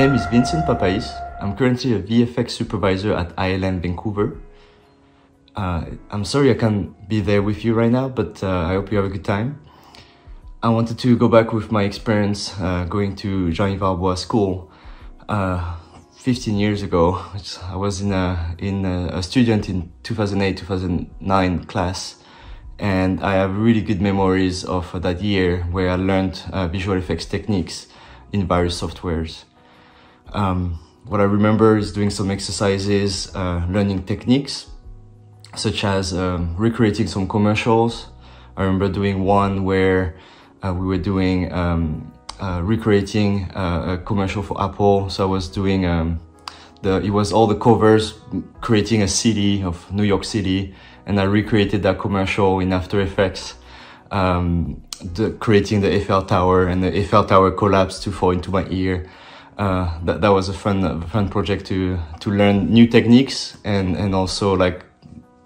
name is Vincent Papaix. I'm currently a VFX supervisor at ILM Vancouver. I'm sorry I can't be there with you right now, but I hope you have a good time. I wanted to go back with my experience going to Jean-Yves school 15 years ago. I was in a student in 2008-2009 class, and I have really good memories of that year where I learned visual effects techniques in various softwares. What I remember is doing some exercises, learning techniques, such as recreating some commercials. I remember doing one where we were doing recreating a commercial for Apple. So I was doing it was all the covers, creating a city of New York City, and I recreated that commercial in After Effects, creating the Eiffel Tower, and the Eiffel Tower collapsed to fall into my ear. That was a fun project to learn new techniques and also like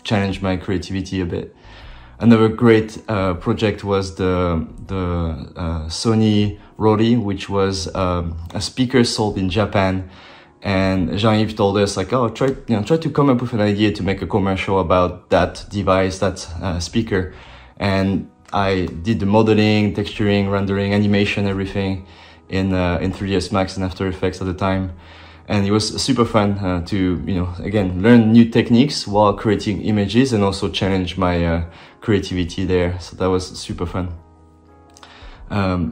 challenge my creativity a bit. Another great project was the Sony Rolley, which was a speaker sold in Japan. And Jean-Yves told us like, oh, try to come up with an idea to make a commercial about that device, that speaker. And I did the modeling, texturing, rendering, animation, everything in 3ds Max and After Effects at the time. And it was super fun to, again, learn new techniques while creating images and also challenge my creativity there. So that was super fun.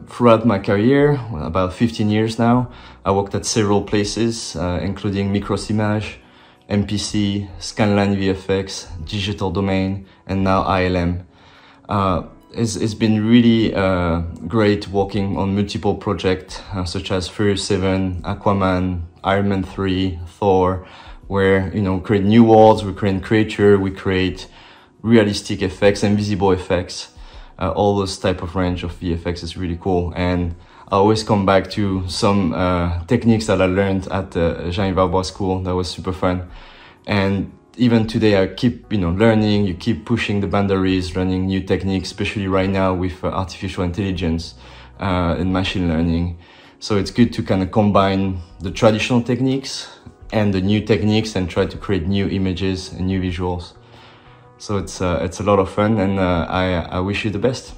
Throughout my career, about 15 years now, I worked at several places, including Microsimage, MPC, Scanline VFX, Digital Domain, and now ILM. It's been really great working on multiple projects such as Furious 7, Aquaman, Iron Man 3, Thor, where we create new worlds, we create creature, we create realistic effects and visible effects. All those type of range of VFX is really cool, and I always come back to some techniques that I learned at the Jean-Yves school. That was super fun, and even today I keep learning. You keep pushing the boundaries, learning new techniques, especially right now with artificial intelligence and machine learning. So it's good to kind of combine the traditional techniques and the new techniques and try to create new images and new visuals. So it's a lot of fun, and I wish you the best.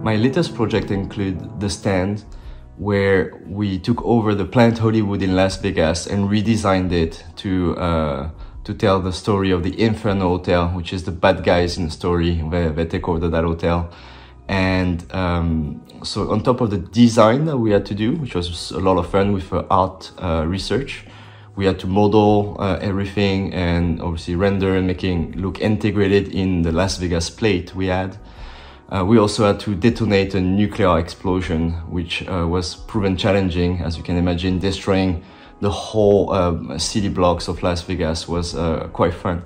My latest project include The Stand, where we took over the Planet Hollywood in Las Vegas and redesigned it to to tell the story of the Inferno Hotel, which is the bad guys in the story. They take over that hotel. And so on top of the design that we had to do, which was a lot of fun with art research, we had to model everything and obviously render and making look integrated in the Las Vegas plate we had. We also had to detonate a nuclear explosion, which was proven challenging, as you can imagine. Destroying the whole city blocks of Las Vegas was quite fun.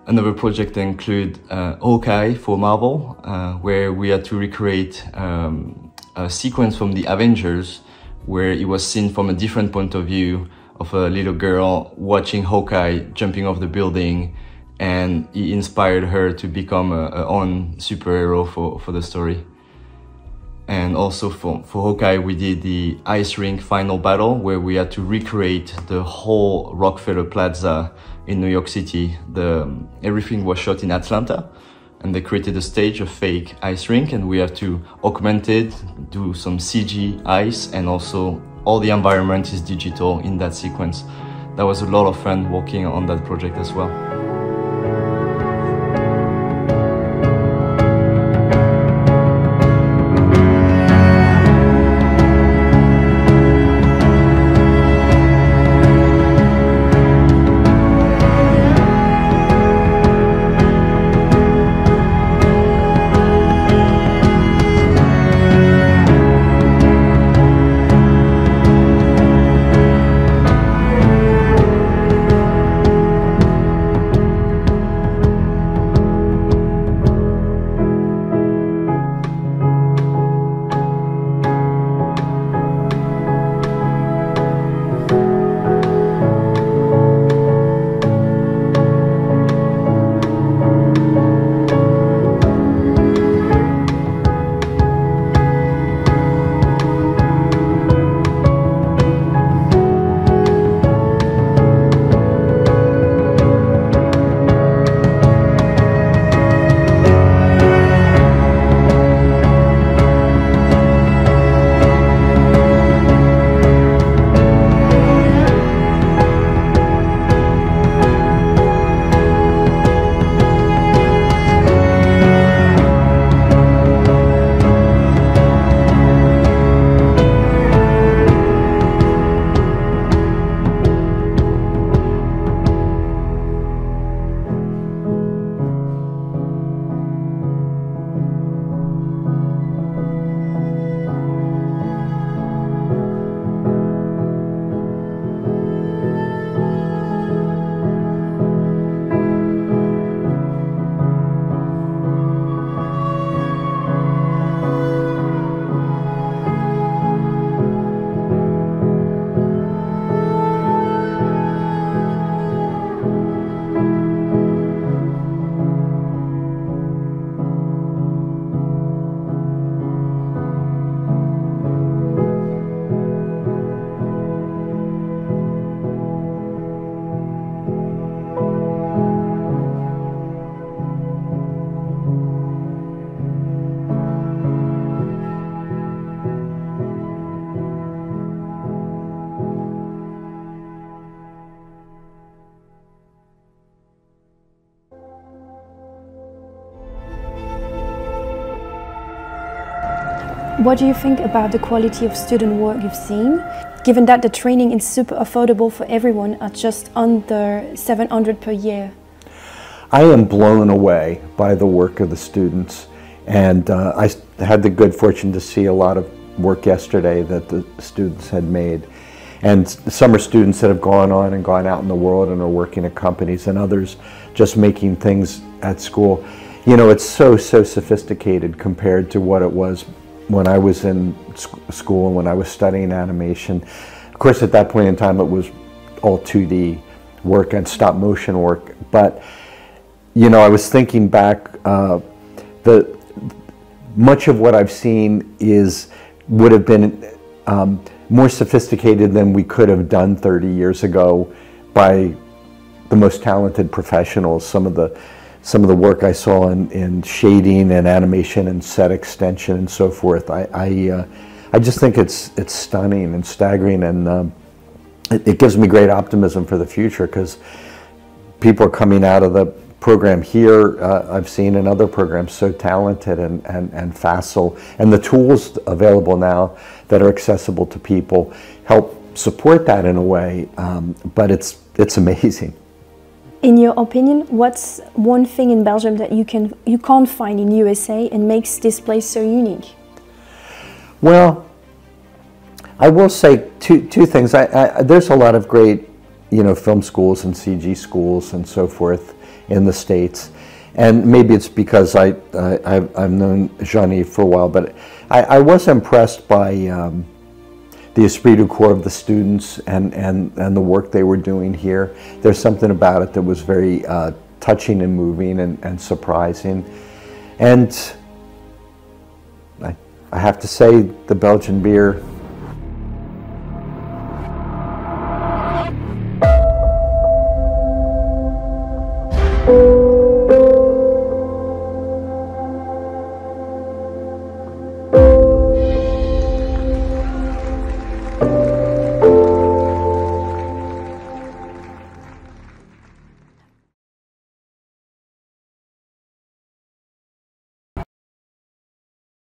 Another project included Hawkeye for Marvel, where we had to recreate a sequence from the Avengers, where it was seen from a different point of view of a little girl watching Hawkeye jumping off the building, and it inspired her to become her own superhero for the story. And also for Hawkeye, we did the ice rink final battle, where we had to recreate the whole Rockefeller Plaza in New York City. Everything was shot in Atlanta, and they created a stage, a fake ice rink, and we have to augment it, do some CG ice, and also all the environment is digital in that sequence. That was a lot of fun working on that project as well. What do you think about the quality of student work you've seen, given that the training is super affordable for everyone at just under $700 per year? I am blown away by the work of the students, and I had the good fortune to see a lot of work yesterday that the students had made. And some are students that have gone on and gone out in the world and are working at companies, and others just making things at school. You know, it's so sophisticated compared to what it was when I was in school and when I was studying animation. Of course, at that point in time, it was all 2D work and stop motion work. But, you know, I was thinking back, much of what I've seen would have been more sophisticated than we could have done 30 years ago by the most talented professionals. Some of the work I saw in shading and animation and set extension and so forth, I just think it's stunning and staggering, and it gives me great optimism for the future, because people are coming out of the program here, I've seen in other programs, so talented and facile, and the tools available now that are accessible to people help support that in a way, but it's amazing. In your opinion, what's one thing in Belgium that you can't find in USA and makes this place so unique? Well, I will say two things. There's a lot of great, film schools and CG schools and so forth in the States, and maybe it's because I've known Jean-Yves for a while, but I was impressed by the esprit de corps of the students and the work they were doing here. There's something about it that was very touching and moving and surprising, and I have to say the Belgian beer